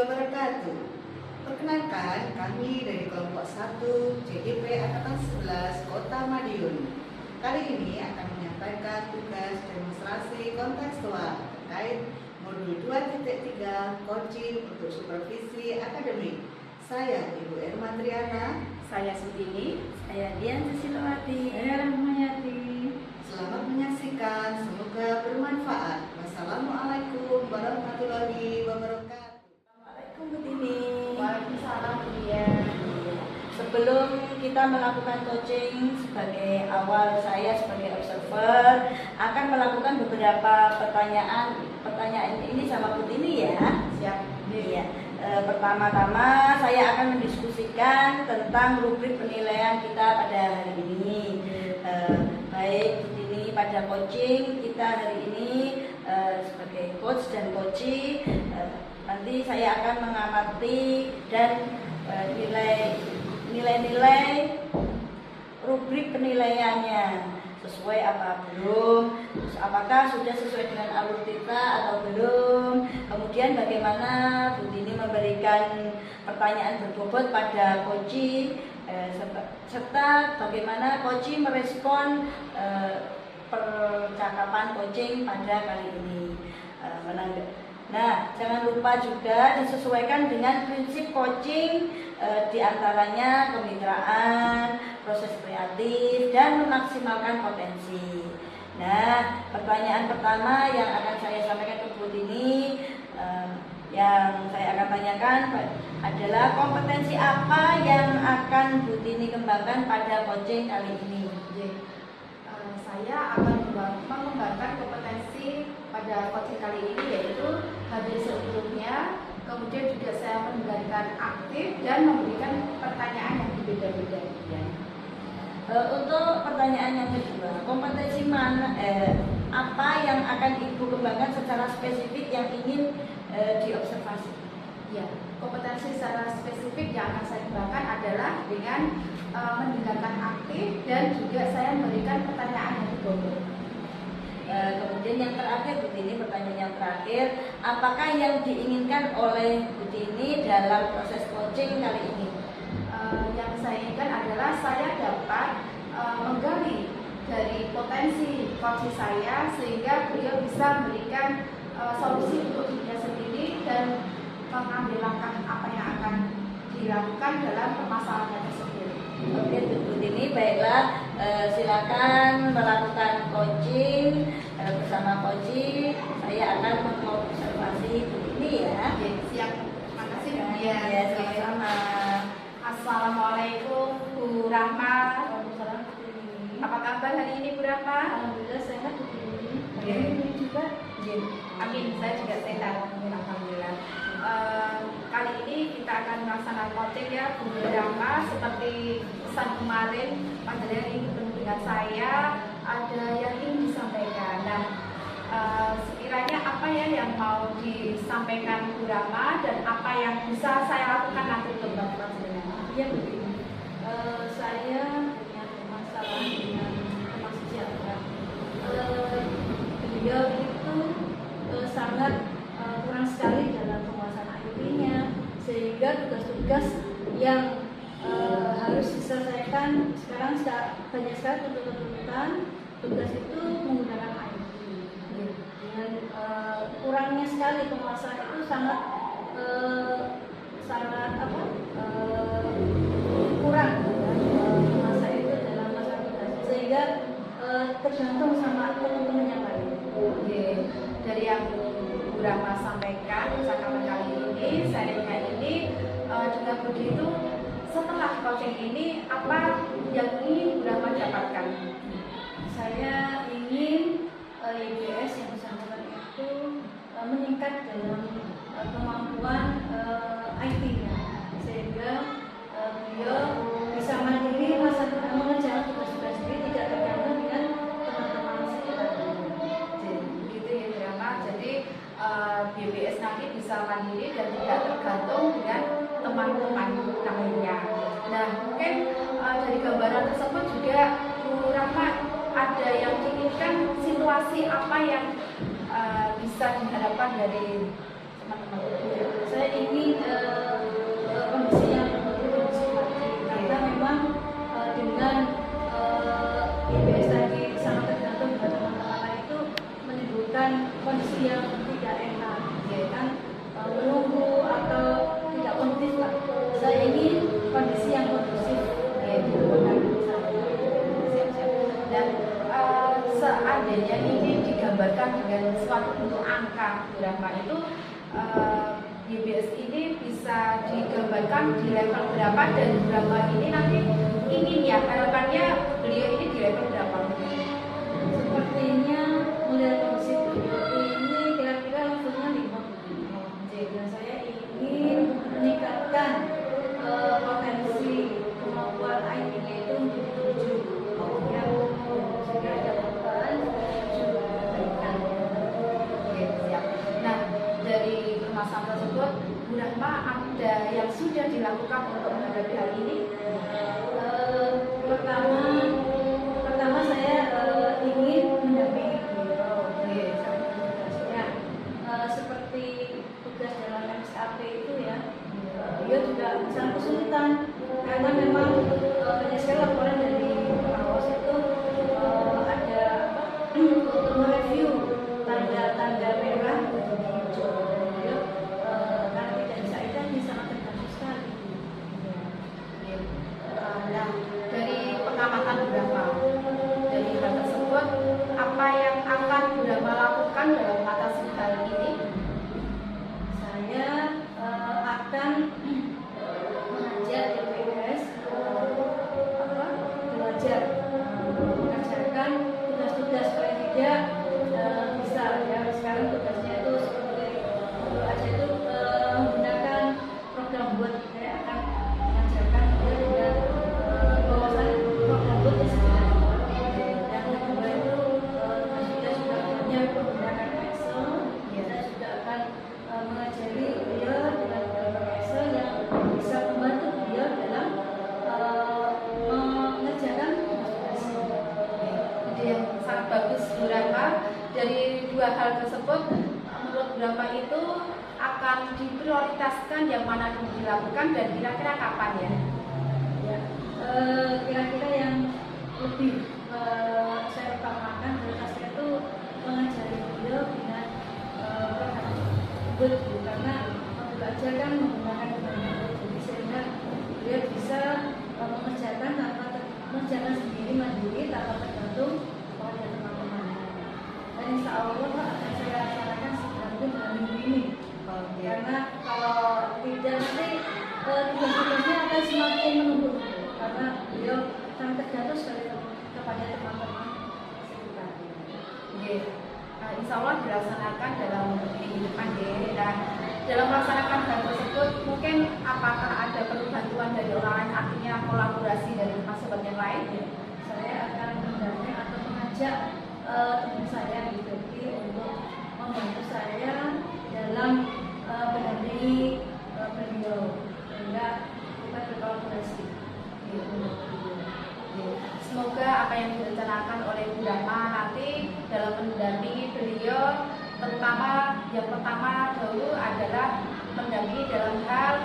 wabarakatuh. Perkenalkan, kami dari kelompok 1 CGP Angkatan 11 Kota Madiun. Kali ini akan menyampaikan tugas demonstrasi kontekstual terkait modul 2.3 coaching untuk supervisi akademik. Saya Ibu Erma Triana, saya Sutini, saya Dian Susilowati, saya Rahmayati. Selamat menyaksikan, semoga bermanfaat. Wassalamualaikum warahmatullahi wabarakatuh. Assalamualaikum Bu Tini. Waalaikumsalam Bu Dian. Sebelum kita melakukan coaching, sebagai awal saya sebagai observer akan melakukan beberapa pertanyaan ini sama Bu Tini ya. Siap. Iya. Pertama-tama saya akan mendiskusikan tentang rubrik penilaian kita pada hari ini. Baik Bu Tini, pada coaching kita hari ini sebagai coach dan coachee, nanti saya akan mengamati dan nilai-nilai rubrik penilaiannya sesuai apa belum, apakah sudah sesuai dengan alur kita atau belum, kemudian bagaimana Bu Tini memberikan pertanyaan berbobot pada coachee, serta bagaimana coachee merespon percakapan coaching pada kali ini. Nah, jangan lupa juga disesuaikan dengan prinsip coaching, diantaranya kemitraan, proses kreatif, dan memaksimalkan potensi. Nah, pertanyaan pertama yang akan saya sampaikan ke Bu Tini, yang saya akan tanyakan adalah kompetensi apa yang akan Bu Tini kembangkan pada coaching kali ini? Saya akan mengembangkan kompetensi pada coaching kali ini, yaitu hadir sebelumnya, kemudian juga saya mendengarkan aktif dan memberikan pertanyaan yang berbeda-beda. Untuk pertanyaan yang kedua, kompetensi mana apa yang akan Ibu kembangkan secara spesifik yang ingin diobservasi? Ya, kompetensi secara spesifik yang akan saya kembangkan adalah dengan mendengarkan aktif dan juga saya memberikan pertanyaan yang berbobot. Kemudian yang terakhir Bu Tini, pertanyaan yang terakhir, apakah yang diinginkan oleh Bu Tini dalam proses coaching kali ini? Yang saya inginkan adalah saya dapat menggali dari potensi coach saya sehingga beliau bisa memberikan solusi untuk dirinya sendiri dan mengambil langkah apa yang akan dilakukan dalam permasalahan tersebut. Oke Bu Tini, baiklah, silakan melakukan coaching bersama coaching. Saya akan mengobservasi Bu Tini ya. Oke, siap. Terima kasih Bu Ya, Dian. sama-sama. Assalamualaikum Bu Rahma. Waalaikumsalam Bu Tini. Apa kabar hari ini Bu Rahma? Alhamdulillah sehat Bu Tini. Oke. Ini juga. Amin, saya juga sehat. Alhamdulillah. Kali ini kita akan melaksanakan coaching ya Bu Rahma. Seperti pesan kemarin, Panjenengan ingin bertemu dengan saya, ada yang ingin disampaikan. Nah, sekiranya apa ya yang mau disampaikan Bu Rahma dan apa yang bisa saya lakukan nanti untuk membantu Panjenengan? Ya Bu Tini, saya punya masalah dengan teman sejahtera. Beliau itu sangat kurang sekali dalam penguasaan IT-nya, sehingga tugas-tugas yang harus diselesaikan sekarang banyak sekali tuntutan tugas itu menggunakan IT. Dengan kurangnya sekali penguasaan itu sangat kurang penguasaan itu dalam masa tugas, sehingga tergantung sama teman-teman yang lain. Oke, dari yang Bu Rahma sampaikan percakapan kali ini, sharingnya ini dengan begitu setelah coaching ini apa yang ingin Bu Rahma dapatkan? Saya ingin YBS yang bersangkutan itu meningkat dalam kemampuan IT-nya, sehingga beliau bisa mandiri mengerjakan tugas-tugas sendiri, tidak tergantung dengan teman-teman sekitarnya. Begitu ya Bu Rahma. Jadi YBS nanti bisa mandiri dan tidak tergantung dengan teman-teman lainnya. Nah, mungkin dari gambaran tersebut juga Bu Rahma ada yang diinginkan situasi apa yang bisa diharapkan dari teman-teman? Saya ingin kondisi yang kondisi pagi, karena memang dengan IBS tadi sangat tergantung pada teman-teman itu menimbulkan kondisi yang tidak enak, ya kan, menunggu atau tidak kondusif lah. Saya ingin kondisi yang kondusif, yaitu Siap-siap. Dan seandainya ini digambarkan dengan suatu bentuk angka, Bu Rahma, itu YBS ini bisa digambarkan di level berapa, dan berapa ini nanti ingin ya harapannya beliau ini di level berapa? sepertinya melihat kondisi beliau ini kira-kira levelnya 5. Dan saya ingin meningkatkan potensi kemampuan IT-nya itu menjadi 7. Yang jika ada perubahan, 7 berikan. Oke, siap. Nah, dari permasalahan tersebut, Bu Rahma, ada yang sudah dilakukan untuk menghadapi hal ini? Pertama saya ingin mendampingi beliau. Tugasnya seperti tugas dalam MSAP itu ya, beliau juga sangat kesulitan karena memang banyak sekali laporan dari pengawas itu ada untuk mereview tanda-tanda merah menjadi hijau. Beliau karena tidak bisa itu sangat terganggu sekali. Nah, dari pengamatan Bu Rahma, dari hal tersebut, apa yang akan Bu Rahma lakukan dalam mengatasi hal ini? Saya akan mengajar DPS belajar mengajarkan tugas-tugas paling tidak bisa ya. Sekarang tugasnya itu seperti aja itu menggunakan program buat. Saya akan mengajarkan dia dengan bahwasan program buat yang kedua itu tugas-tugas juga banyak menggunakan Excel. Saya juga akan mengajari beliau dengan program Excel yang bisa membantu beliau dalam mengerjakan tugas-tugas. Ide yang sangat bagus, Bu Rahma. Dari dua hal tersebut, menurut Bu Rahma itu akan diprioritaskan yang mana dulu dilakukan dan kira-kira kapan ya? Ya, kira-kira yang lebih saya utamakan prioritasnya itu mengajari beliau dengan program buat, karena belajar kan menggunakan program jadi sehingga beliau bisa mengerjakan mengerjakan sendiri mandiri tanpa tergantung pada teman-teman. Dan insya Allah akan saya laksanakan segera mungkin dalam minggu ini. Karena kalau tidak nanti tugas-tugasnya akan semakin menumpuk karena beliau sangat tergantung sekali kepada teman-teman sekitar. Oke. Nah, insya Allah dilaksanakan dalam minggu depan ya. Nah, dalam melaksanakan hal tersebut, mungkin apakah ada perlu bantuan dari orang lain, artinya kolaborasi dari teman-teman yang lain? Saya akan mendampingi atau mengajak teman saya di Turki untuk membantu saya dalam mendampingi beliau sehingga kita berkolaborasi. Semoga apa yang direncanakan oleh Bu Rahma nanti dalam mendampingi beliau, terutama yang pertama dahulu adalah mendampingi dalam hal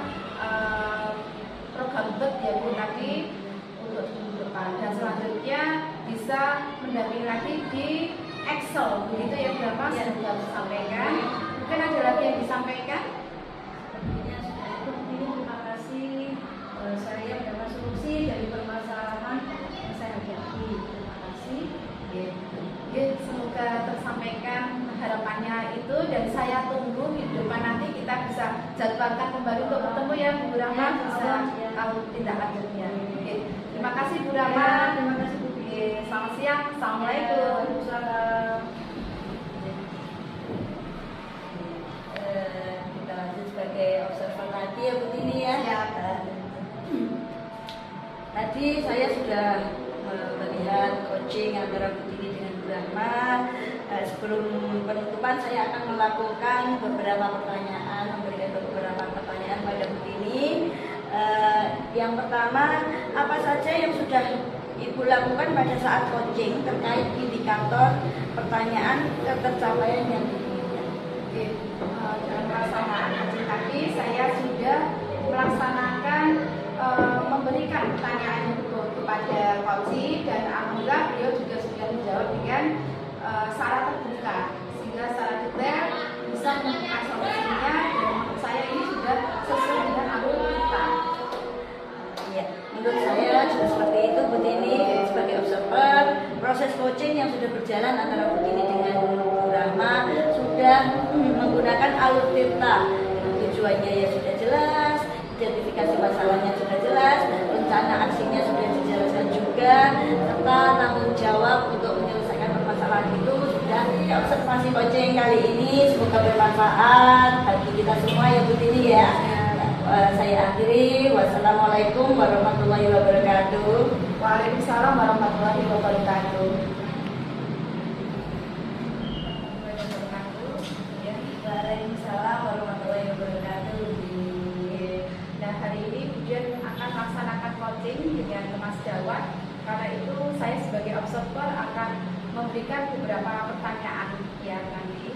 program BET ya Bu tadi untuk minggu depan, dan selanjutnya bisa mendampingi lagi di Excel, begitu ya Bu Rahma, sudah disampaikan. Mungkin ada lagi yang disampaikan? Sepertinya sudah itu. Ini terima kasih saya mendapat solusi dari permasalahan yang saya hadapi. Terima kasih. Semoga tersampaikan harapannya itu, dan saya tunggu minggu depan nanti kita bisa jadwalkan kembali untuk bertemu ya Bu Rahma, Ya, bisa ya. tahu tindak lanjutnya. Terima kasih Bu Rahma. Terima kasih Bu. Selamat siang. Assalamualaikum. Waalaikumsalam. Kita lanjut sebagai observer tadi ya Bu Tini ya. Siap. Tadi saya sudah melihat coaching antara Bu Tini dengan Bu Rahma. Sebelum penutupan saya akan melakukan beberapa pertanyaan, memberikan beberapa pertanyaan pada Bu Tini. Yang pertama, apa saja yang sudah Ibu lakukan pada saat coaching terkait indikator pertanyaan ketercapaian yang diinginkan? Dalam pelaksanaan coaching tadi saya sudah melaksanakan memberikan pertanyaan yang betul kepada coach, dan alhamdulillah beliau juga sudah menjawab dengan secara terbuka sehingga secara detail bisa menemukan solusinya, dan menurut saya ini sudah sesuai dengan alur kita. Ya, menurut saya juga seperti itu Bu Tini. Sebagai observer, proses coaching yang sudah berjalan antara Bu Tini dengan Bu Rahma sudah menggunakan alur Tirta. Tujuannya ya sudah jelas, identifikasi masalahnya sudah jelas, rencana aksinya sudah dijelaskan juga, serta tanggung jawab untuk menyelesaikan permasalahan itu sudah. Observasi coaching kali ini semoga bermanfaat bagi kita semua ya Bu Tini ya. Saya akhiri. Wassalamualaikum warahmatullahi wabarakatuh. Waalaikumsalam warahmatullahi wabarakatuh. Waalaikumsalam warahmatullahi wabarakatuh. Nah, hari ini Budian akan melaksanakan coaching dengan Mas Dawat. Karena itu saya sebagai observer akan memberikan beberapa pertanyaan ya nanti.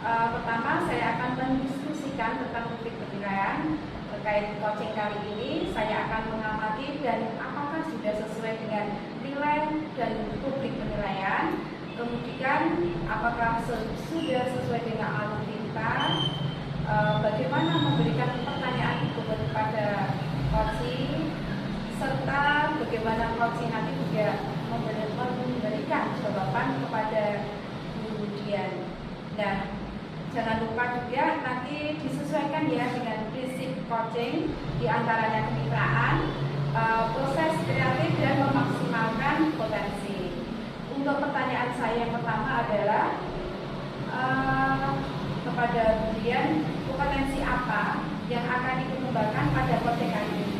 Pertama, saya akan mendiskusikan tentang topik penilaian terkait coaching kali ini. Saya akan mengamati dan apakah sudah sesuai dengan nilai dan publik penilaian. Kemudian apakah sudah sesuai dengan alur kita. Bagaimana memberikan pertanyaan itu kepada coaching, serta bagaimana coaching nanti juga memberikan jawaban kepada Budian. Nah, jangan lupa juga nanti disesuaikan ya dengan prinsip coaching, diantaranya kemitraan, proses kreatif dan memaksimalkan potensi. Untuk pertanyaan saya yang pertama adalah kepada Budian, kompetensi apa yang akan dikembangkan pada coaching kali ini?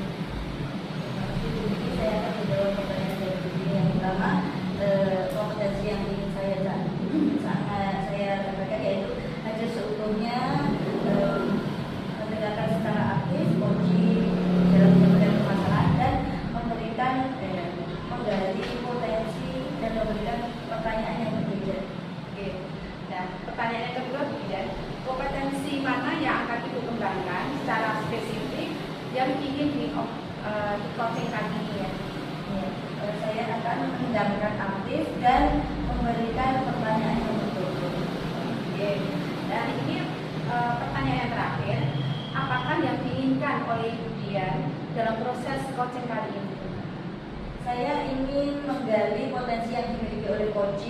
Saya akan menjawab pertanyaan dari Budian. Yang pertama, kompetensi yang ingin saya sampaikan yaitu ada seutuhnya menegakkan secara aktif coaching dalam menyelesaikan permasalahan dan memberikan menggali potensi dan memberikan pertanyaan yang berbeda. Oke. Nah, pertanyaan yang kedua Budian, kompetensi mana yang akan dikembangkan secara spesifik yang ingin di coaching kali ini ya? Saya akan mendengarkan aktif dan memberikan pertanyaan yang betul. Oke. Dan ini pertanyaan yang terakhir, apakah yang diinginkan oleh Budian dalam proses coaching kali ini? Saya ingin menggali potensi yang dimiliki oleh coach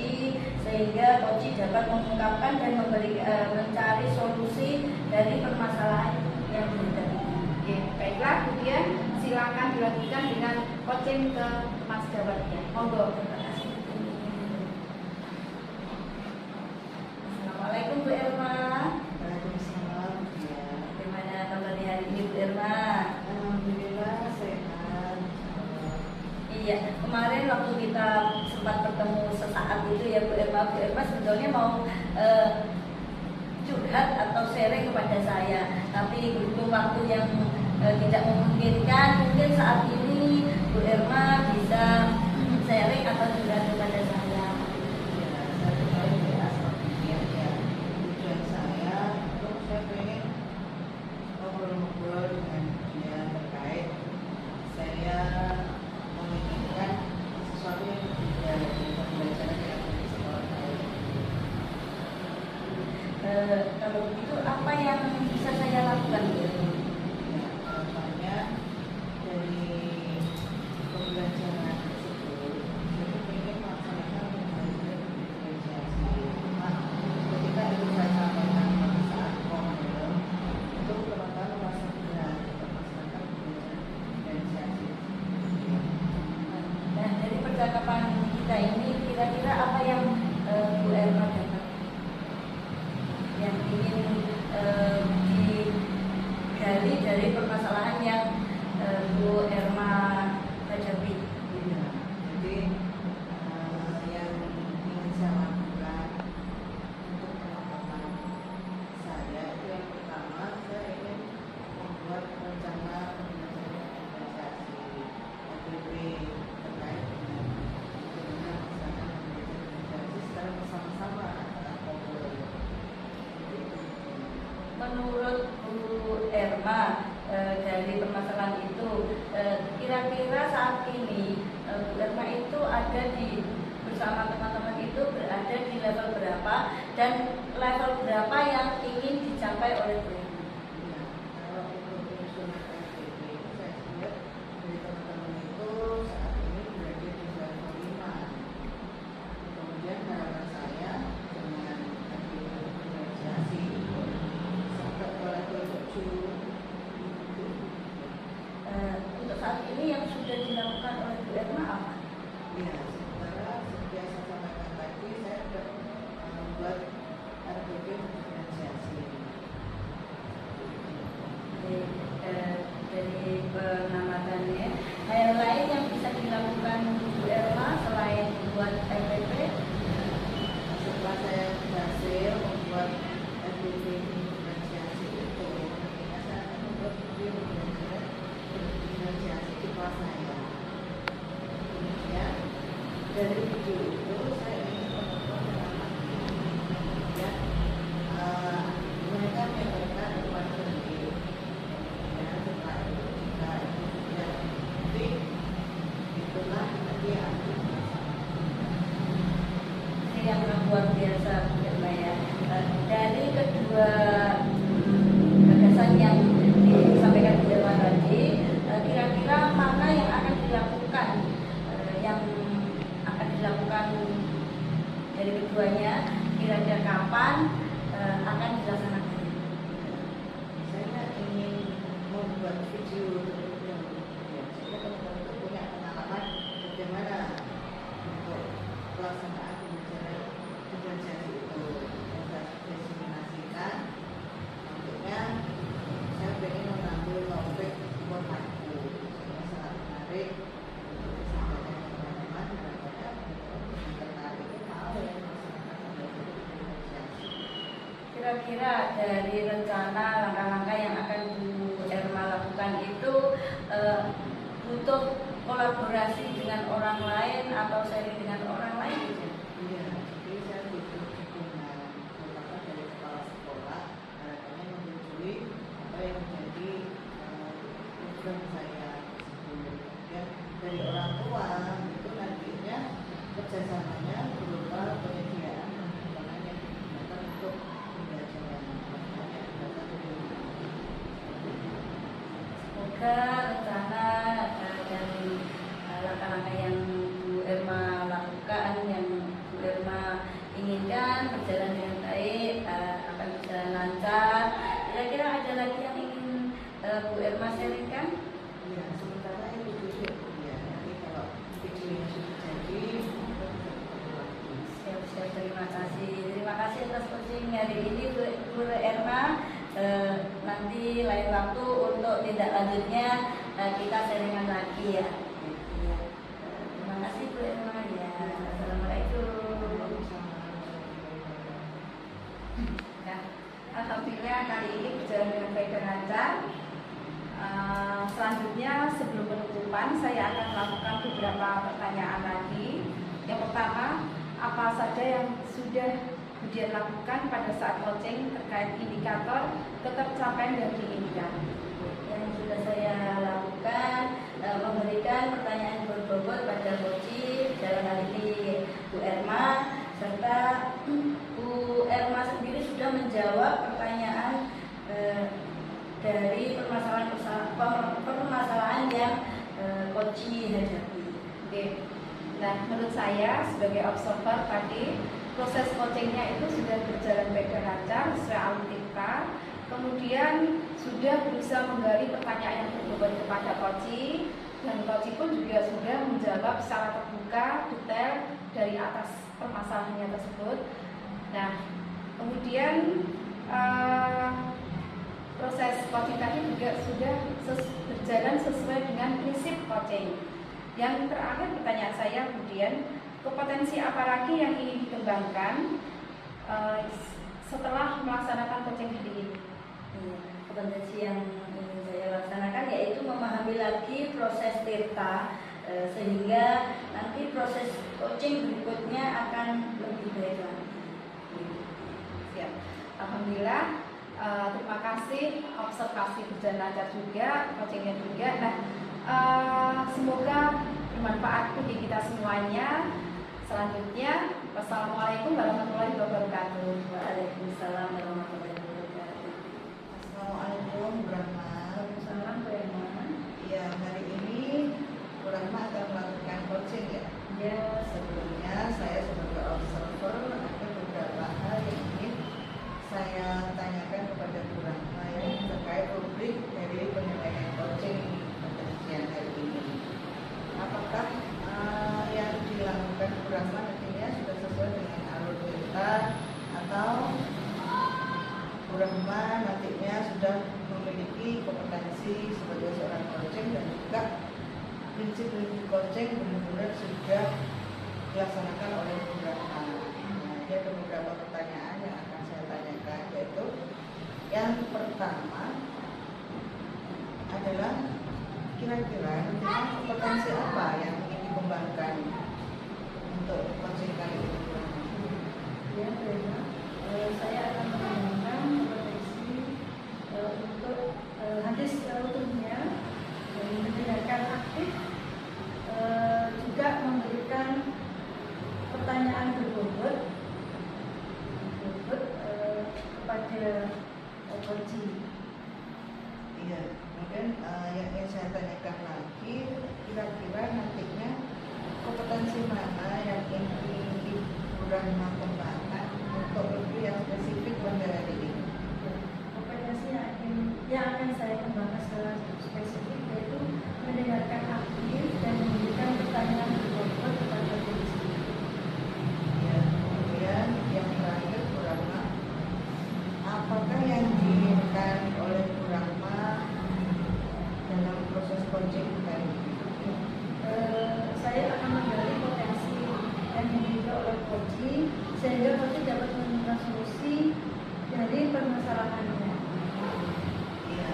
sehingga coach dapat mengungkapkan dan mencari solusi dari permasalahan yang dihadapi. Oke, baiklah Budian, silakan dilanjutkan dengan coaching ke Mas Dawat ya. Monggo. Terima kasih. Assalamualaikum Bu Irma. Waalaikumsalam. Ya. Bagaimana kabarnya hari ini Bu Irma? Alhamdulillah sehat. Iya, kemarin waktu kita sempat bertemu sesaat itu ya Bu Irma sebetulnya mau curhat atau sharing kepada saya, tapi berhubung waktu yang tidak memungkinkan, mungkin saat ini Bu Irma bisa sharing atau curhat kepada saya. Ya, saya kemarin ya seperti ya. Tujuan saya untuk saya pengen ngobrol-ngobrol dengan dia terkait saya memikirkan sesuatu yang berbeda dari pembelajaran yang ada di sekolah saya. Kalau begitu apa yang bisa saya lakukan Bu Irma? Ya, harapannya dari pembelajaran tersebut saya ingin melaksanakan pembelajaran diferensiasi. Nah, ketika itu saya sampaikan pada saat ngobrol itu teman-teman merasa berat untuk melaksanakan pembelajaran diferensiasi. Nah, dari percakapan kita ini kira-kira apa yang Bu Irma dapat yang ingin digali menurut Bu Erma dari permasalahan itu, kira-kira saat ini Bu Erma itu ada di bersama teman-teman itu berada di level berapa dan level berapa yang ingin dicapai oleh Bu Erma? Ya, kalau untuk penyusunan SPP, saya lihat dari teman-teman itu saat ini berada di level 5. Kemudian harapan saya dengan administrasi sampai ke level 7. Untuk saat ini yang sudah dilakukan oleh Bu Erma apa? Ya, sementara seperti yang saya sampaikan tadi, saya sudah membuat RPP diferensiasi. Dari penamatannya, hal lain yang bisa dilakukan Bu Erma selain membuat RPP? Setelah saya berhasil membuat RPP diferensiasi itu, nantinya saya akan membuat video diferensiasi di kelas saya. Kemudian dari video itu saya ingin menonton dengan kemudian mereka menyampaikan kepada sendiri. Kemudian setelah itu jika itu sudah penting, itulah nanti yang akan Ini yang luar biasa Bu Erma ya. Dari kedua gagasan yang disampaikan Bu Erma tadi, kira-kira mana yang akan dilakukan, yang akan dilakukan dari keduanya, kira-kira kapan akan dilaksanakan? saya ingin membuat video yang sehingga teman-teman itu punya pengalaman bagaimana untuk pelaksanaan pembelajaran diferensiasi itu yang saya destinasikan. Nantinya saya ingin mengambil topik formatku yang sangat menarik untuk disampaikan ke teman-teman daripada yang tertarik itu tahu ya melaksanakan pembelajaran diferensiasi. Kira-kira dari rencana langkah-langkah yang akan Bu Erma lakukan itu butuh kolaborasi dengan orang lain atau sharing dengan orang lain gitu? Iya, jadi saya butuh dukungan terutama dari kepala sekolah, harapannya menyetujui apa yang menjadi program saya tersebut. Dan dari orang tua itu nantinya kerjasamanya berupa penyediaan perkembangan yang digunakan untuk pembelajaran. Makanya ada satu Semoga rencana dan langkah-langkah yang Bu Erma lakukan, yang Bu Erma inginkan berjalan dengan baik, akan berjalan lancar. Kira-kira ada lagi yang ingin Bu Erma sharingkan? ya, sementara itu dulu ya. Nanti kalau videonya sudah jadi, maka bisa kita lagi. Siap-siap, terima kasih. Terima kasih atas coaching hari ini Bu Erma. Nanti lain waktu untuk tindak lanjutnya kita sharingan lagi ya. Terima kasih Bu Erma ya. Assalamualaikum. Nah, alhamdulillah kali ini berjalan dengan baik dan lancar. Selanjutnya sebelum penutupan saya akan melakukan beberapa pertanyaan lagi. Yang pertama, apa saja yang sudah Budian lakukan pada saat coaching terkait indikator ketercapaian yang diinginkan? Yang sudah saya lakukan memberikan pertanyaan berbobot pada coaching dalam hal ini Bu Erma, serta Bu Erma sendiri sudah menjawab pertanyaan dari permasalahan yang coaching hadapi. Oke. Nah, menurut saya sebagai observer tadi proses coachingnya itu sudah berjalan baik dan lancar sesuai alur kita. Kemudian sudah berusaha menggali pertanyaan yang berbobot kepada coaching, dan coaching pun juga sudah menjawab secara terbuka, detail dari atas permasalahannya tersebut. Nah, kemudian proses coaching tadi juga sudah berjalan sesuai dengan prinsip coaching. Yang terakhir pertanyaan saya kemudian, kompetensi apa lagi yang ingin dikembangkan setelah melaksanakan coaching hari ini? Kompetensi yang ingin saya laksanakan yaitu memahami lagi proses TIRTA sehingga nanti proses coaching berikutnya akan lebih baik lagi. Siap. Alhamdulillah Terima kasih, observasi berjalan lancar juga, coachingnya juga. Nah, semoga bermanfaat bagi kita semuanya. Selanjutnya, wassalamualaikum warahmatullahi wabarakatuh. Waalaikumsalam warahmatullahi wabarakatuh. Assalamualaikum Brahma. Waalaikumsalam warahmatullahi. Ya, hari ini Brahma akan melakukan coaching ya. Ya, Sebelumnya saya sebagai observer ada beberapa hal yang ingin saya tanyakan kepada Brahma yang terkait rubrik dari penilaian coaching pada ujian hari ini. Apakah yang dilakukan Brahma nantinya sudah sesuai dengan alur cerita atau Brahma nantinya sudah memiliki kompetensi sebagai seorang coaching dan juga prinsip-prinsip coaching benar-benar sudah dilaksanakan oleh Brahma. Nah, ada beberapa pertanyaan yang akan saya tanyakan, yaitu yang pertama adalah kira-kira kompetensi apa yang ingin dikembangkan untuk coaching kali ini? ya, Brahma. Saya akan menggunakan kompetensi untuk hadis utuhnya, mendengarkan aktif, juga memberikan pertanyaan berbobot kepada coaching. Iya, kemudian yang ingin saya tanyakan lagi, kira-kira nantinya kompetensi mana yang ingin Brahma kembangkan untuk itu yang spesifik pada hari ini? Kompetensi yang akan saya kembangkan secara spesifik yaitu mendengarkan aktif dan memberikan pertanyaan berbobot kepada coaching. Ya, kemudian yang terakhir Brahma, apakah yang diinginkan oleh Brahma dalam proses coaching tadi? Saya akan menggali potensi yang dimiliki oleh coaching sehingga coaching dapat menemukan solusi dari permasalahannya. Ya,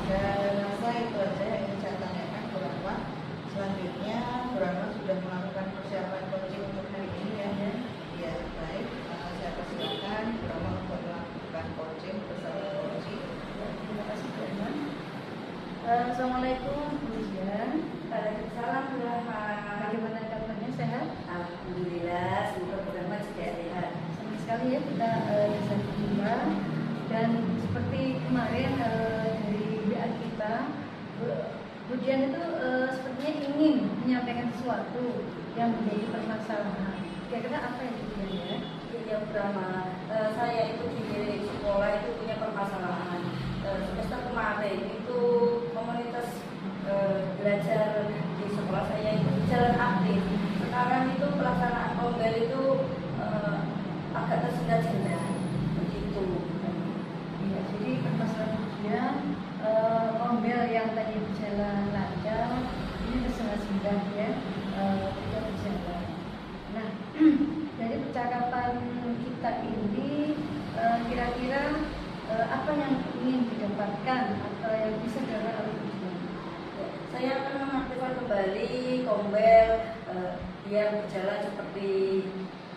saya rasa itu aja yang ingin saya tanyakan Brahma. Selanjutnya Brahma sudah melakukan persiapan coaching untuk hari ini ya. Ya, baik. Saya persilakan Brahma untuk melakukan coaching bersama coaching. Terima kasih Brahma. Assalamualaikum Bu Jian. Waalaikumsalam Brahma. Bagaimana kabarnya, sehat? Alhamdulillah, semoga Brahma juga sehat. Senang sekali ya kita bisa berjumpa. Dan seperti kemarin dari WA kita, Bu Dian itu sepertinya ingin menyampaikan sesuatu yang menjadi permasalahan. Kira-kira apa yang Bu Dian ya? Ya Brahma, saya itu di sekolah itu punya permasalahan. Semester kemarin itu komunitas belajar di sekolah saya itu jalan aktif. Sekarang itu pelaksanaan kombel itu agak tersendat-sendat begitu. Iya, jadi permasalahan Bu Dian, kombel yang tadi berjalan lancar, ini tersendat-sendat ya, tidak berjalan. Nah, dari percakapan kita ini kira-kira apa yang ingin didapatkan atau yang bisa dilakukan oleh Bu Dian? Saya akan mengaktifkan kembali kombel biar berjalan seperti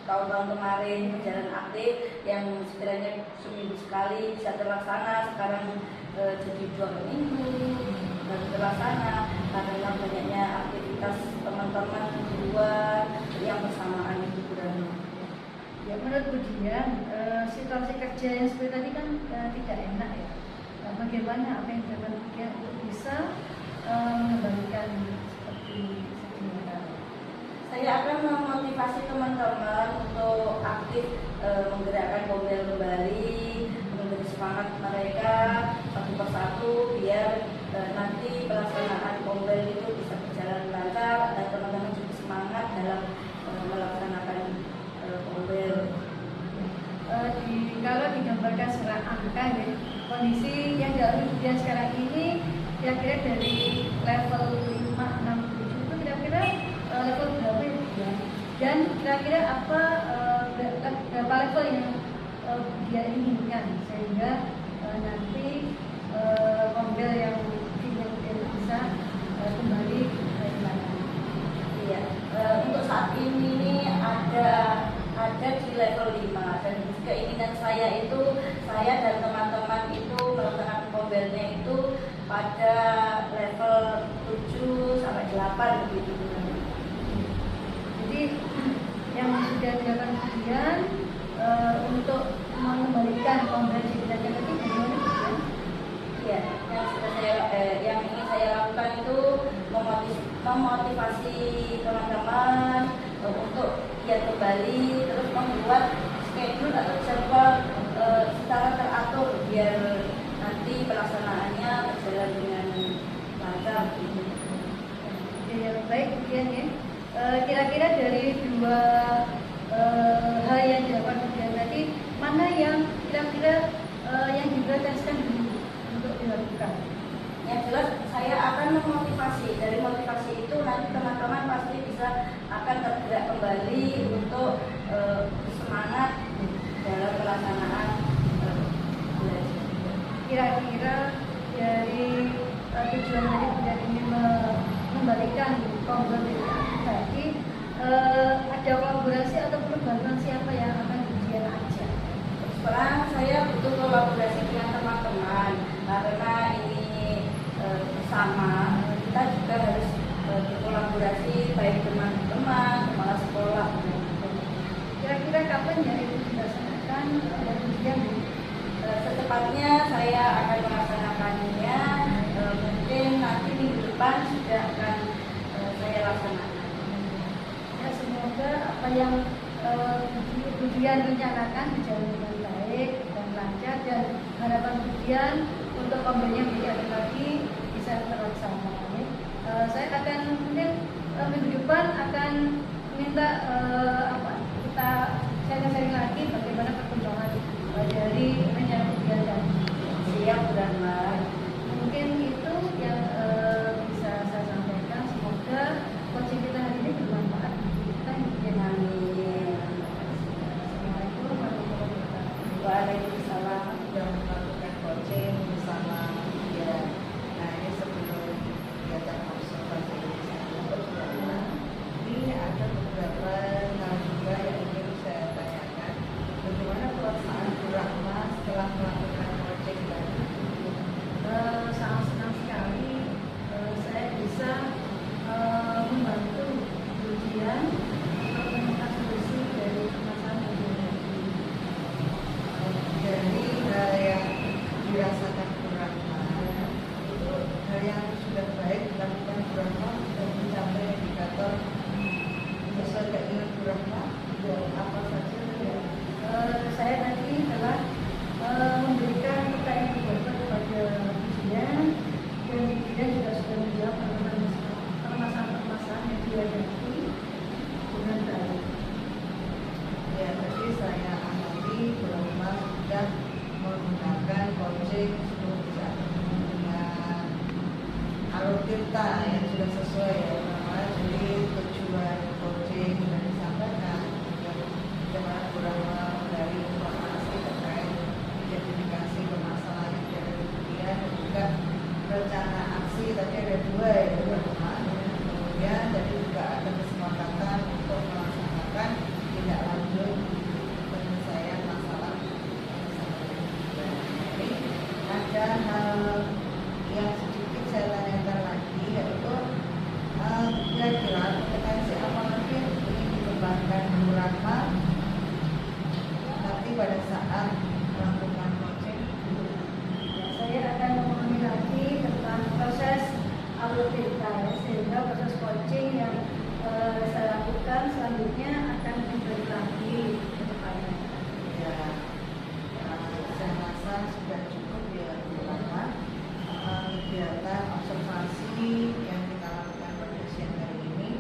tahun-tahun kemarin, berjalan aktif yang sekiranya seminggu sekali bisa terlaksana. Sekarang jadi 2 minggu baru terlaksana karena banyaknya aktivitas teman-teman di luar yang bersamaan itu kurang. Ya, menurut Bu Dian, situasi kerja yang seperti tadi kan tidak enak ya. Nah, bagaimana apa yang dilakukan Bu Dian untuk bisa mengembalikan seperti sedia? Saya akan memotivasi teman-teman untuk aktif menggerakkan kombel kembali, memberi semangat mereka satu persatu biar nanti pelaksanaan kombel itu bisa berjalan lancar dan teman-teman juga semangat dalam melaksanakan kombel. Kalau digambarkan secara angka ya, kondisi yang dialami Bu Dian sekarang ini kira-kira dari level 5, 6, 7 itu kira-kira level berapa ya Bu Dian? Dan kira-kira berapa level yang Bu Dian inginkan sehingga nanti kombel yang bisa kembali dilakukan. Iya, untuk saat ini ada di level 5 dan keinginan saya itu saya dan teman-teman idealnya itu pada level 7 sampai 8 begitu. Jadi yang sudah dilakukan ujian untuk mengembalikan kompetensi belajar tadi bagaimana? Ya, yang ingin saya lakukan itu memotivasi teman-teman untuk giat kembali, terus membuat schedule atau jadwal secara teratur biar nanti pelaksanaannya berjalan dengan lancar. Ya, baik, kemudian ya. Kira-kira dari dua hal yang dilakukan ujian tadi, mana yang kira-kira yang diprioritaskan dulu untuk dilakukan? Yang jelas saya akan memotivasi. Dari motivasi itu nanti teman-teman pasti bisa akan tergerak kembali untuk semangat dalam pelaksanaan belajar. Kira-kira dari tujuan tadi tidak ingin mengembalikan kompetensi tadi, ada kolaborasi atau bantuan siapa yang akan ujian aja? Sekarang saya butuh kolaborasi dengan teman-teman karena ini bersama, kita juga harus berkolaborasi baik dengan teman, kepala sekolah. Kira-kira kapan ya itu dilaksanakan dan ujian? Secepatnya saya akan melaksanakannya, mungkin nanti minggu depan sudah akan saya laksanakan. Ya, semoga apa yang ujian rencanakan berjalan dengan baik dan lancar, dan harapan ujian untuk pembelian menjadi lagi bisa terlaksana. Saya akan mungkin minggu depan akan minta kita sharing lagi bagaimana perkembangan dari rencana ujian dan Siap, Brahma. mungkin itu yang bisa saya sampaikan. Semoga coaching kita hari ini bermanfaat. Kita Amin. Assalamualaikum warahmatullahi wabarakatuh. Waalaikumsalam. Sudah melakukan coaching bersama dia. Nah, ini sebelum kegiatan observasi ini ada beberapa hal juga yang ingin saya tanyakan. Bagaimana pelaksanaan Rahma setelah melakukan coaching tadi? Sangat senang sekali saya bisa membantu ujian untuk menemukan solusi dari permasalahan yang dihadapi. Dari hal yang dirasakan Rahma, itu hal yang sudah baik dilakukan Rahma dan mencapai indikator sesuai keinginan Rahma. Apa saja yang Saya tadi telah memberikan pertanyaan kepada ujian, dan ujian juga sudah menjawab permasalahan yang dihadapi dengan baik. ya tadi saya amati Rahma sudah menggunakan coaching dengan alur-tirta yang sudah sesuai ya Rahma. Jadi tujuan coaching sudah disampaikan, bagaimana Rahma dari informasi terkait identifikasi permasalahan yang ada di dunia, dan juga rencana aksi. Tadi ada dua ya Rahma. Kemudian tadi juga ada kesepakatan untuk melaksanakan tindak lanjut penyelesaian masalah. Jadi ada hal yang sedikit saya tanyakan lagi, yaitu kira-kira kompetensi apa lagi yang ingin dikembangkan Bu Rahma nanti pada saat melakukan coaching? Saya akan memahami lagi tentang proses alur-tirta, sehingga proses coaching yang saya lakukan selanjutnya akan menjadi lagi ke depannya. Ya, saya rasa sudah cukup ya Bu Rahma. Kegiatan observasi yang kita lakukan pada siang hari ini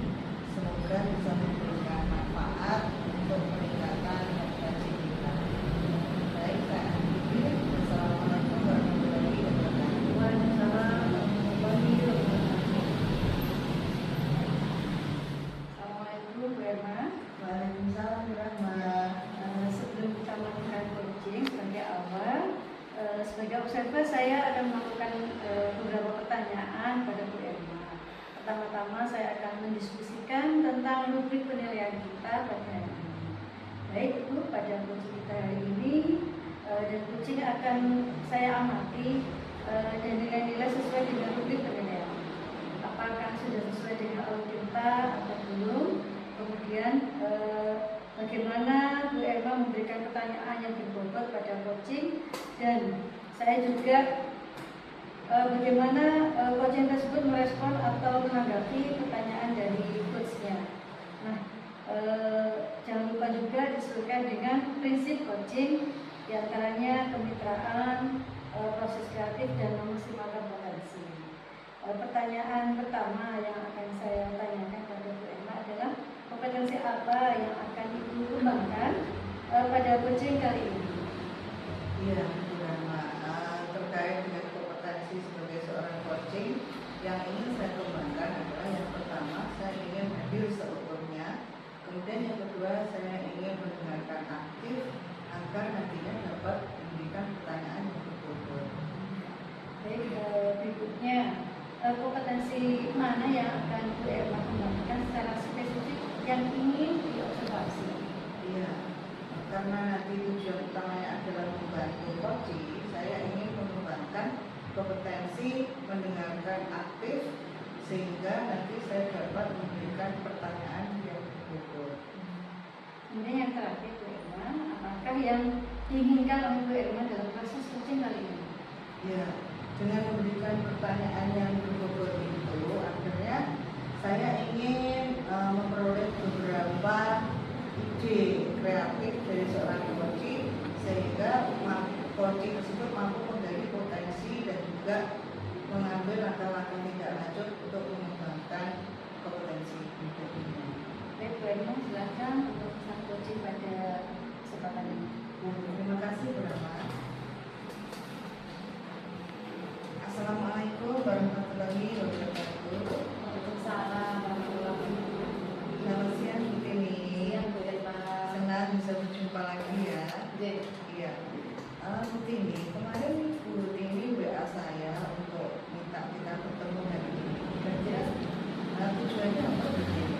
semoga bisa memberikan manfaat untuk peningkatan kompetensi kita. Baik, saya akhiri. Assalamualaikum warahmatullahi wabarakatuh. Waalaikumsalam warahmatullahi wabarakatuh. Assalamualaikum Bu Erma. Waalaikumsalam Bu Rahma. Sebelum kita melakukan coaching sebagai awal, sebagai observer saya akan melakukan beberapa pertanyaan pada Bu Erma. Pertama-tama saya akan mendiskusikan tentang rubrik penilaian kita pada hari ini. Baik Bu, pada coaching kita hari ini dan coaching akan saya amati dan nilai-nilai sesuai dengan rutin penilaian. Apakah sudah sesuai dengan Audita atau belum? Kemudian bagaimana Bu Emma memberikan pertanyaan yang berbobot pada coaching, dan saya juga bagaimana coaching tersebut merespon atau menanggapi pertanyaan dari coachnya. Nah, jangan lupa juga disesuaikan dengan prinsip coaching, diantaranya kemitraan, proses kreatif, dan memaksimalkan potensi. Pertanyaan pertama yang akan saya tanyakan pada Bu Emma adalah kompetensi apa yang akan Ibu kembangkan pada coaching kali ini? Iya, Bu Rama, terkait dengan kompetensi sebagai seorang coaching yang ingin saya kembangkan adalah yang pertama, saya ingin hadir seutuhnya. Kemudian yang kedua, saya ingin mendengarkan aktif agar nantinya dapat memberikan pertanyaan yang berbobot. Baik, berikutnya kompetensi mana yang akan Bu Emma kembangkan secara spesifik yang ingin diobservasi? Iya, karena nanti tujuan utamanya adalah membantu coaching, saya ingin mengembangkan kompetensi mendengarkan aktif sehingga nanti saya dapat memberikan pertanyaan yang berbobot. Kemudian yang terakhir Bu Emma, apakah yang diinginkan oleh Bu Emma dalam proses coaching kali ini? Ya, dengan memberikan pertanyaan yang berbobot itu, akhirnya saya ingin memperoleh beberapa ide kreatif dari seorang coaching sehingga coaching tersebut mampu menggali potensi dan juga mengambil langkah-langkah tindak lanjut untuk mengembangkan kompetensi berikutnya. Baik, Bu Emma, silakan untuk pesan coaching pada kesempatan ini. Terima kasih Bu Rama. Assalamualaikum warahmatullahi wabarakatuh. Waalaikumsalam warahmatullahi wabarakatuh. Selamat siang Bu Tini. Siang Bu Emma. Senang bisa berjumpa lagi ya. Iya. Bu Tini, kemarin Bu Tini WA saya untuk minta kita ketemu hari ini. Kira-kira tujuannya apa Bu Tini?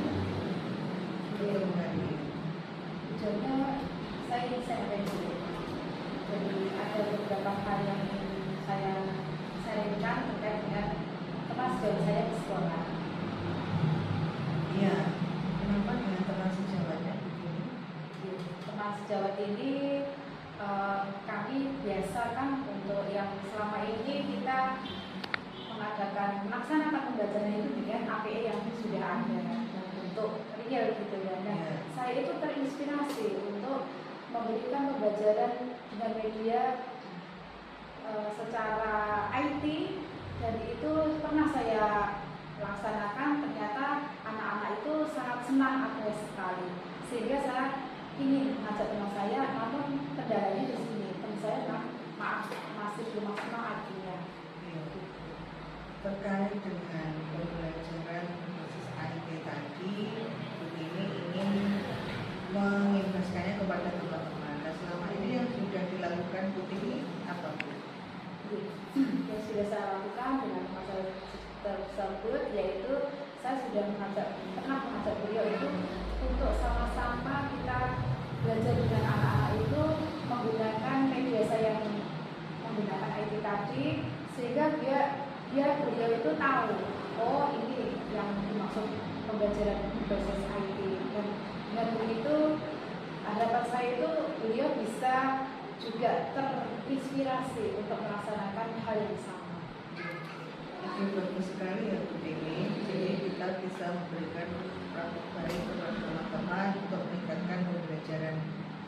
Ketemu hari ini. Tujuannya saya ingin sharing dulu. Jadi ada beberapa hal yang ingin saya sharingkan terkait dengan teman sejauh saya di sekolah. Iya. Kenapa dengan teman sejawatnya Bu Tini? Teman sejawat ini kami biasakan untuk yang selama ini kita mengadakan melaksanakan pembelajaran itu dengan APE yang sudah ada dan bentuk real gitu ya. Nah, saya itu terinspirasi untuk memberikan pembelajaran dengan media secara IT, dan itu pernah saya laksanakan. Ternyata anak-anak itu sangat senang aktif sekali, sehingga saya ingin mengajak teman saya, namun kendalanya di sini teman saya masih belum maksimal artinya. Iya. Terkait dengan pembelajaran berbasis IT tadi, Bu Tini ingin menginvestasikannya kepada teman-teman. Dan selama ini yang sudah dilakukan Bu Tini apa Bu? Yang sudah saya lakukan dengan masalah tersebut yaitu saya sudah pernah mengajak beliau itu untuk sama-sama kita belajar dengan anak-anak itu menggunakan media saya yang menggunakan IT tadi, sehingga beliau itu tahu, oh ini yang dimaksud pembelajaran berbasis IT, dan dengan begitu harapan saya itu beliau bisa juga terinspirasi untuk melaksanakan hal yang sama. Itu bagus sekali ya Bu Tini. Jadi kita bisa memberikan praktik baik kepada teman-teman untuk meningkatkan pembelajaran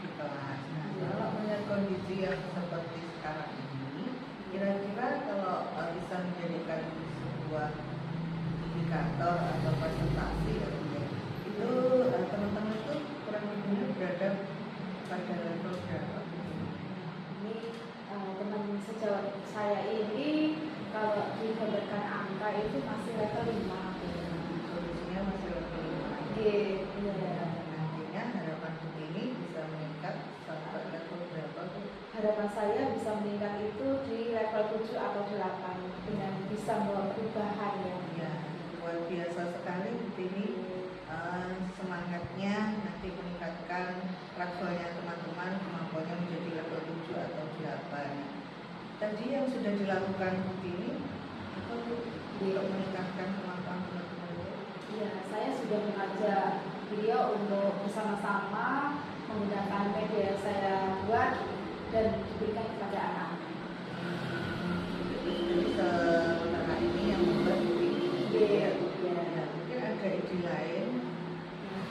di kelas. Nah, kalau melihat kondisi yang seperti sekarang ini, kira-kira kalau bisa menjadikan sebuah indikator atau presentasi ya Bu ya, itu teman-teman itu kurang lebih berada pada level berapa? Ini teman sejawat saya ini kalau digambarkan angka itu masih level 5. Kondisinya masih level 5. Iya. Nantinya harapan Bu Tini bisa meningkat sampai level berapa Bu? Harapan saya bisa meningkat itu di level 7 atau 8 dengan bisa membawa perubahan ya. Ya, luar biasa sekali Bu Tini. Semangatnya nanti meningkatkan levelnya teman-teman, kemampuannya menjadi level 7 atau 8. tadi yang sudah dilakukan ini apa tuh untuk meningkatkan kemampuan teman-teman? Iya, saya sudah mengajak beliau untuk bersama-sama menggunakan media yang saya buat dan diberikan kepada anak. Jadi sementara ini yang membuat buku ini. Iya. Nah, mungkin ada ide lain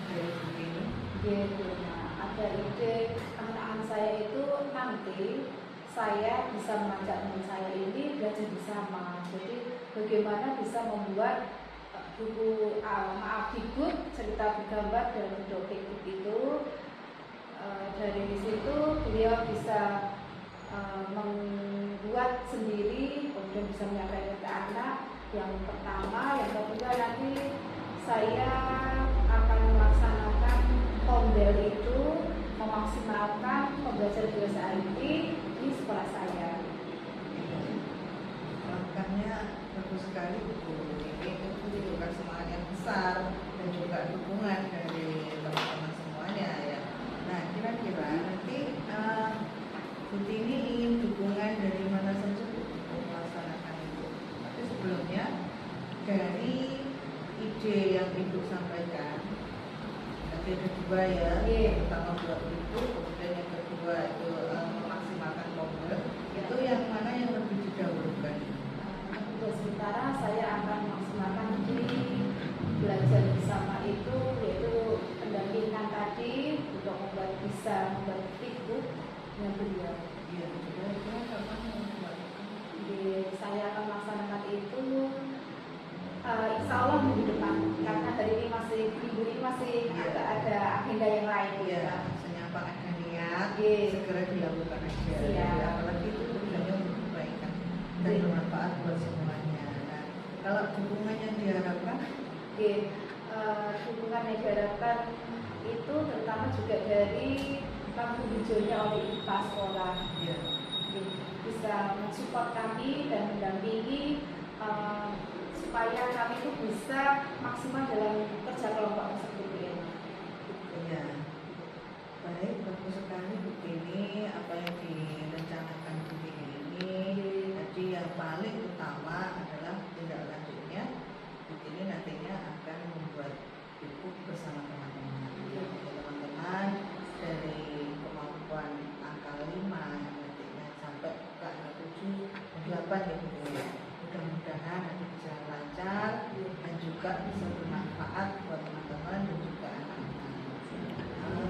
dari buku ini. Gitu. Nah, ada ide anak-anak saya itu nanti saya bisa mengajak teman saya ini belajar bersama. Jadi bagaimana bisa membuat buku buku cerita bergambar dan berdongeng itu. Dari situ beliau bisa membuat sendiri, kemudian bisa menyampaikan ke anak. Yang pertama, yang kedua nanti saya akan melaksanakan tombel itu, memaksimalkan pembelajaran bahasa IT di sekolah saya. Makanya bagus sekali buku ini, itu menunjukkan semangat yang besar dan juga dukungan dari teman-teman semuanya ya. Nah, kira-kira nanti Buti ini ingin dukungan dari mana saja untuk melaksanakan itu. Tapi sebelumnya dari ide yang Ibu sampaikan, nanti ada dua ya, yang pertama buat buku, kemudian yang kedua itu memaksimalkan tombol. Itu yang mana yang lebih didahulukan? Untuk sementara saya akan memaksimalkan di belajar bersama itu, yaitu pendampingan tadi untuk bisa membuat buku dengan beliau. Iya, kira-kira kapan mau membuat? Saya akan melaksanakan itu insya Allah minggu depan, karena hari ini minggu ini masih agak ada agenda yang lain. Iya, senyapa ada niat, Iya. segera dilakukan aja. Iya. Apalagi itu tujuannya untuk kebaikan dan Iya. bermanfaat buat semuanya. Nah, kalau dukungan yang diharapkan, Dukungan yang diharapkan itu terutama juga dari lampu hijaunya oleh IPA sekolah. ya, Bisa mensupport kami dan mendampingi supaya kami itu bisa maksimal dalam kerja kelompok tersebut. ya. Baik, bagus sekali begini apa yang direncanakan begini ini. Jadi yang paling utama adalah tindak lanjutnya. Begini nantinya akan membuat buku bersama teman-teman. Teman-teman dari kemampuan angka 5 yang nantinya sampai ke angka 7 dan 8 ya Bu ya. Mudah-mudahan nanti bisa lancar dan juga bisa bermanfaat buat teman-teman dan juga anak-anak.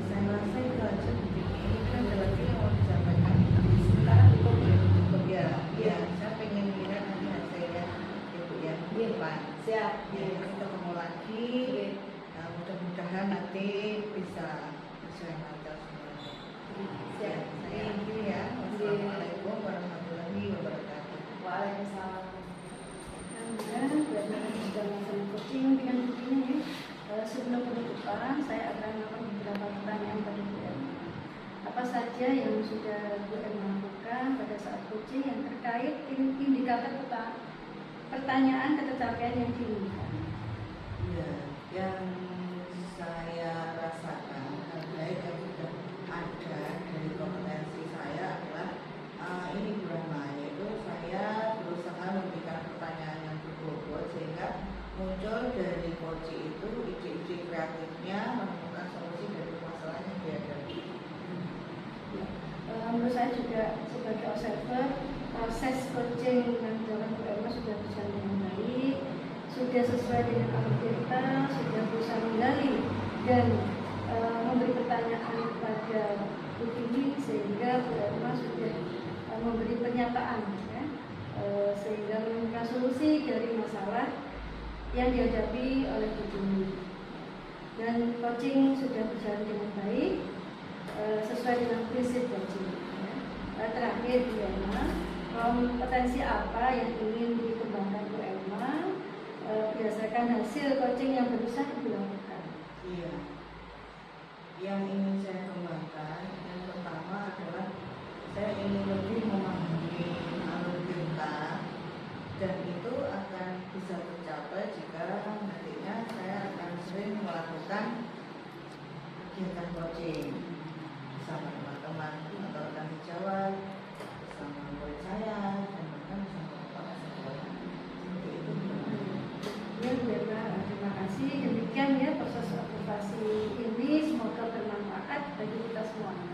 Saya rasa itu aja begini. Kan ada lagi yang mau disampaikan. Sementara cukup Cukup ya. Ya, saya pengen lihat nanti hasilnya Ibu ya. Depan. siap. Ya, kita ketemu lagi. Nah, mudah-mudahan nanti bisa lancar semuanya. Ya, saya akhiri ya. Wassalamualaikum warahmatullahi wabarakatuh. Waalaikumsalam. Alhamdulillah, berarti sudah melaksanakan coaching dengan begini ya. Sebelum penutupan, saya akan melakukan beberapa pertanyaan pada Bu Emma. Apa saja yang sudah Bu Emma lakukan pada saat coaching yang terkait indikator pertanyaan ketercapaian yang diinginkan? Ya, yang saya rasakan baik yang sudah ada dari kompetensi saya adalah ini Bu Rahma, yaitu saya berusaha memberikan pertanyaan yang berbobot sehingga muncul dari coach itu ide-ide kreatifnya menemukan solusi dari masalah yang dihadapi. Menurut saya juga sebagai observer, proses coaching yang dilakukan Bu Emma sudah berjalan dengan baik, sudah sesuai dengan alur kita, sudah berusaha menggali dan memberi pertanyaan kepada Bu Tini sehingga Bu Emma sudah memberi pernyataan ya, sehingga menemukan solusi dari masalah yang dihadapi oleh Bu Tini. Dan coaching sudah berjalan dengan baik sesuai dengan prinsip coaching. Ya. Terakhir Bu Emma, kompetensi apa yang ingin dikembangkan Bu Emma berdasarkan hasil coaching yang barusan dilakukan? Iya. Yang ingin saya kembangkan yang pertama adalah saya ingin lebih memahami alur cerita dan itu akan bisa tercapai jika nantinya saya akan sering melakukan kegiatan coaching bersama teman-teman atau rekan sejawat bersama murid saya semuanya.